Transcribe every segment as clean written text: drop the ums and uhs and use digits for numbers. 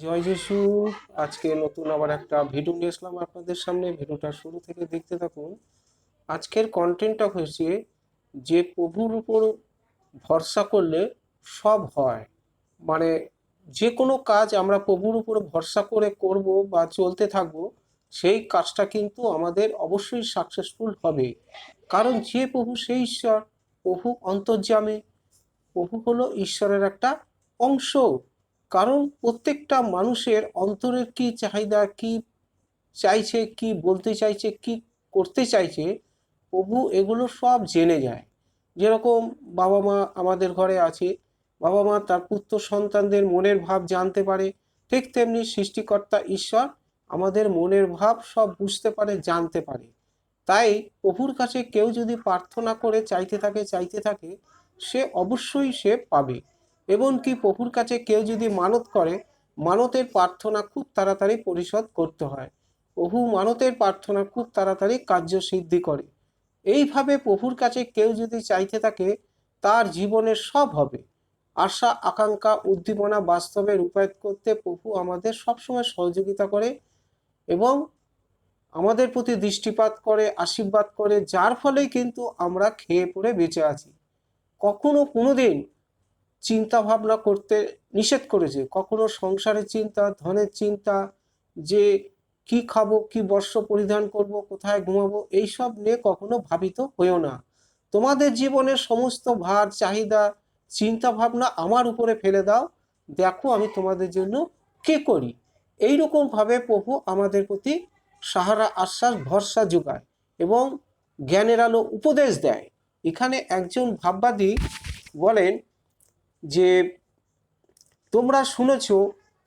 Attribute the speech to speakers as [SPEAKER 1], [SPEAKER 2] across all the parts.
[SPEAKER 1] জয় যিশু। আজকে নতুন আবার একটা ভিডিও নিয়ে আসলাম আপনাদের সামনে। ভিডিওটা শুরু থেকে দেখতে থাকুন। আজকের কন্টেন্টটা হয়েছে যে প্রভুর উপর ভরসা করলে সব হয়। মানে যে কোনো কাজ আমরা প্রভুর উপর ভরসা করে করব বা চলতে থাকব, সেই কাজটা কিন্তু আমাদের অবশ্যই সাকসেসফুল হবে। কারণ যে প্রভু সেই ঈশ্বর। প্রভু অন্তর্যামী। প্রভু হলো ঈশ্বরের একটা অংশ। কারণ প্রত্যেকটা মানুষের অন্তরের কি চাহিদা, কি চাইছে, কি বলতে চাইছে, কি করতে চাইছে, প্রভু এগুলো সব জেনে যায়। যেরকম বাবা মা আমাদের ঘরে আছে, বাবা মা তার পুত্র সন্তানদের মনের ভাব জানতে পারে, ঠিক তেমনি সৃষ্টিকর্তা ঈশ্বর আমাদের মনের ভাব সব বুঝতে পারে, জানতে পারে। তাই প্রভুর কাছে কেউ যদি প্রার্থনা করে চাইতে থাকে, সে অবশ্যই সে পাবে। এমনকি প্রভুর কাছে কেউ যদি মানত করে, মানতের প্রার্থনা খুব তাড়াতাড়ি পরিশোধ করতে হয়। প্রভু মানতের প্রার্থনা খুব তাড়াতাড়ি কার্যসিদ্ধি করে। এইভাবে প্রভুর কাছে কেউ যদি চাইতে থাকে, তার জীবনের সব হবে। আশা আকাঙ্ক্ষা উদ্দীপনা বাস্তবে রূপায়িত করতে প্রভু আমাদের সবসময় সহযোগিতা করে এবং আমাদের প্রতি দৃষ্টিপাত করে, আশীর্বাদ করে, যার ফলেই কিন্তু আমরা খেয়ে পড়ে বেঁচে আছি। কখনো কোনোদিন চিন্তা ভাবনা করতে নিষেধ করেছে, কখনো সংসারের চিন্তা, ধনের চিন্তা, যে কি খাবো, কি বস্ত্র পরিধান করব, কোথায় ঘুমাবো, এইসব নিয়ে কখনো ভাবিত হইও না। তোমাদের জীবনের সমস্ত ভার, চাহিদা, চিন্তা ভাবনা আমার উপরে ফেলে দাও, দেখো আমি তোমাদের জন্য কি করি। এইরকম ভাবে প্রভু আমাদের প্রতি সাহারা, আশ্বাস, ভরসা যোগায় এবং জ্ঞানের আলো উপদেশ দেয়। এখানে একজন ভাববাদী বলেন যে, তোমরা শুনেছ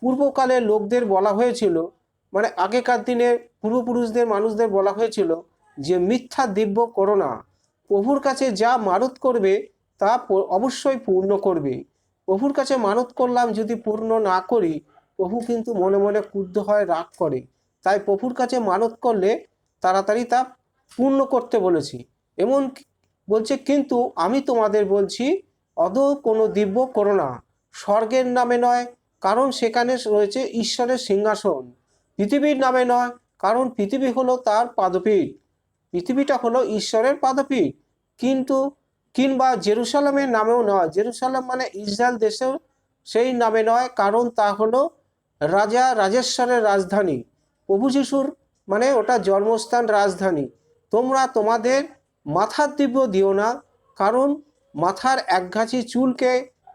[SPEAKER 1] পূর্বকালে লোকদের বলা হয়েছিল, মানে আগেকার দিনে পূর্বপুরুষদের মানুষদের বলা হয়েছিল যে মিথ্যা দিব্য করো না, প্রভুর কাছে যা মানত করবে তা অবশ্যই পূর্ণ করবে। প্রভুর কাছে মানত করলাম, যদি পূর্ণ না করি, প্রভু কিন্তু মনে মনে ক্রুদ্ধ হয়, রাগ করে। তাই প্রভুর কাছে মানত করলে তাড়াতাড়ি তা পূর্ণ করতে বলেছি। এমন বলছে, কিন্তু আমি তোমাদের বলছি, অদৌ কোনো দিব্য করো না, স্বর্গের নামে নয়, কারণ সেখানে রয়েছে ঈশ্বরের সিংহাসন। পৃথিবীর নামে নয়, কারণ পৃথিবী হলো তার পাদপীঠ, পৃথিবীটা হলো ঈশ্বরের পাদপীঠ। কিন্তু কিংবা জেরুসালামের নামেও নয়, জেরুসালাম মানে ইসরায়েল দেশেও সেই নামে নয়, কারণ তা হলো রাজা রাজেশ্বরের রাজধানী। প্রভু যিশুর মানে ওটা জন্মস্থান, রাজধানী। তোমরা তোমাদের মাথার দিব্য দিও না, কারণ মাথার একগাছি চুলকে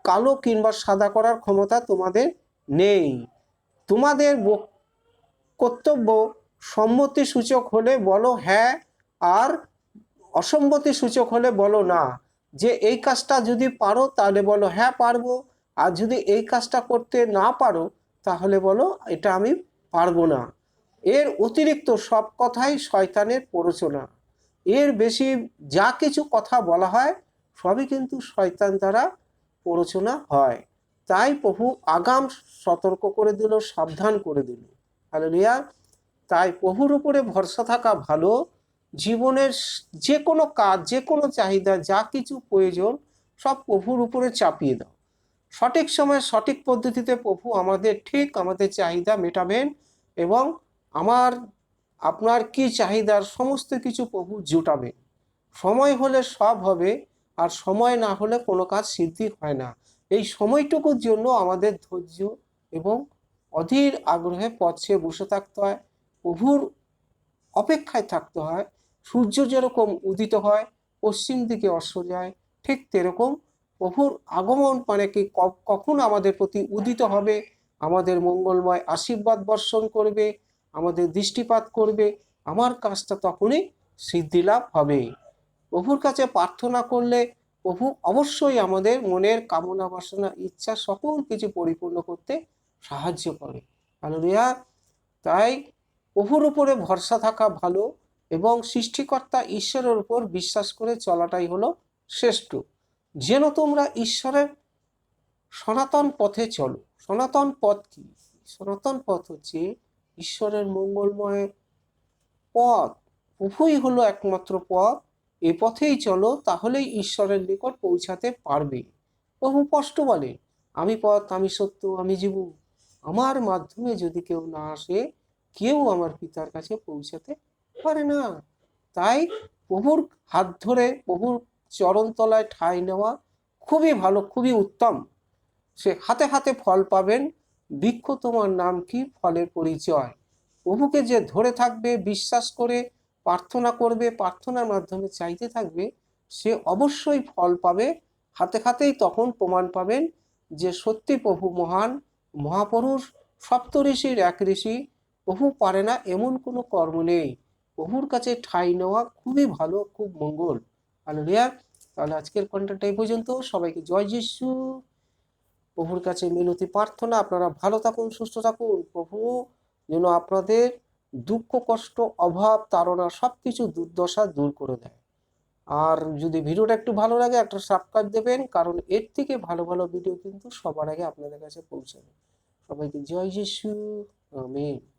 [SPEAKER 1] কালো কিংবা সাদা করার ক্ষমতা তোমাদের নেই। তোমাদের কর্তব্য সম্মতি সূচক হলে বলো হ্যাঁ, আর অসম্মতি সূচক হলে বলো না। যে এই কাজটা যদি পারো তাহলে বলো হ্যাঁ পারবো, আর যদি এই কাজটা করতে না পারো তাহলে বলো এটা আমি পারবো না। এর অতিরিক্ত সব কথাই শয়তানের প্ররোচনা। এর বেশি যা কিছু কথা বলা হয় সবই কিন্তু শয়তান দ্বারা প্ররোচনা হয়। তাই প্রভু আগাম সতর্ক করে দিল, সাবধান করে দিল। হালেলুয়া। তাই প্রভুর উপরে ভরসা থাকা ভালো। জীবনের যে কোনো কাজ, যে কোনো চাহিদা, যা কিছু প্রয়োজন সব প্রভুর উপরে চাপিয়ে দাও। সঠিক সময়ে সঠিক পদ্ধতিতে প্রভু আমাদের চাহিদা মেটাবেন এবং আমার আপনার কি চাহিদার সমস্ত কিছু প্রভু জুটাবেন। সময় হলে সব হবে, আর সময় না হলে কোনো কাজ সিদ্ধি হয় না। এই সময়টুকুর জন্য আমাদের ধৈর্য এবং অধীর আগ্রহে পথ চেয়ে বসে থাকতে হয়, প্রভুর অপেক্ষায় থাকতে হয়। সূর্য যেরকম উদিত হয়, পশ্চিম দিকে অস্ত যায়, ঠিক তেরকম প্রভুর আগমন মানে কি কখন আমাদের প্রতি উদিত হবে, আমাদের মঙ্গলময় আশীর্বাদ বর্ষণ করবে, আমাদের দৃষ্টিপাত করবে, আমার কাজটা তখনই সিদ্ধিলাভ হবে। প্রভুর কাছে প্রার্থনা করলে প্রভু অবশ্যই আমাদের মনের কামনা বাসনা ইচ্ছা সকল কিছু পরিপূর্ণ করতে সাহায্য করে। হালেলুয়া। তাই প্রভুর উপরে ভরসা থাকা ভালো এবং সৃষ্টিকর্তা ঈশ্বরের উপর বিশ্বাস করে চলাটাই হলো শ্রেষ্ঠ। যেন তোমরা ঈশ্বরের সনাতন পথে চলো। সনাতন পথ কি? সনাতন পথ হচ্ছে ঈশ্বরের মঙ্গলময় পথ। প্রভুই হলো একমাত্র পথ। এ পথেই চলো, তাহলেই ঈশ্বরের নিকট পৌঁছাতে পারবে। প্রভু স্পষ্ট বলে, আমি পথ, আমি সত্য, আমি জীবন। আমার মাধ্যমে যদি কেউ না আসে, কেউ আমার পিতার কাছে পৌঁছাতে পারে না। তাই প্রভুর হাত ধরে প্রভুর চরণতলায় ঠাঁই নেওয়া খুবই ভালো, খুবই উত্তম। সে হাতে হাতে ফল পাবেন। বৃক্ষ তোমার নাম কি, ফলের পরিচয়। প্রভুকে যে ধরে থাকবে, বিশ্বাস করে প্রার্থনা করবে, প্রার্থনার মাধ্যমে চাইতে থাকবে, সে অবশ্যই ফল পাবে। হাতে হাতেই তখন প্রমাণ পাবেন যে সত্যি প্রভু মহান, মহাপুরুষ, সপ্তঋষির এক ঋষি। প্রভু পারে না এমন কোনো কর্ম নেই। প্রভুর কাছে ঠাঁই নেওয়া খুবই ভালো, খুব মঙ্গল। হালেলুয়া। তাহলে আজকের কন্টেন্ট এই পর্যন্ত। সবাইকে জয় যিশু। প্রভুর কাছে মিনতি প্রার্থনা, আপনারা ভালো থাকুন, সুস্থ থাকুন। প্রভু যেন আপনাদের দুঃখ, কষ্ট, অভাব, তাড়না সবকিছু দুর্দশা দূর করে দেয়। আর যদি ভিডিওটা একটু ভালো লাগে একটা সাবস্ক্রাইব দেবেন, কারণ এর থেকে ভালো ভালো ভিডিও কিন্তু সবার আগে আপনাদের কাছে পৌঁছাবে। সবাইকে জয় যিশু। আমেন।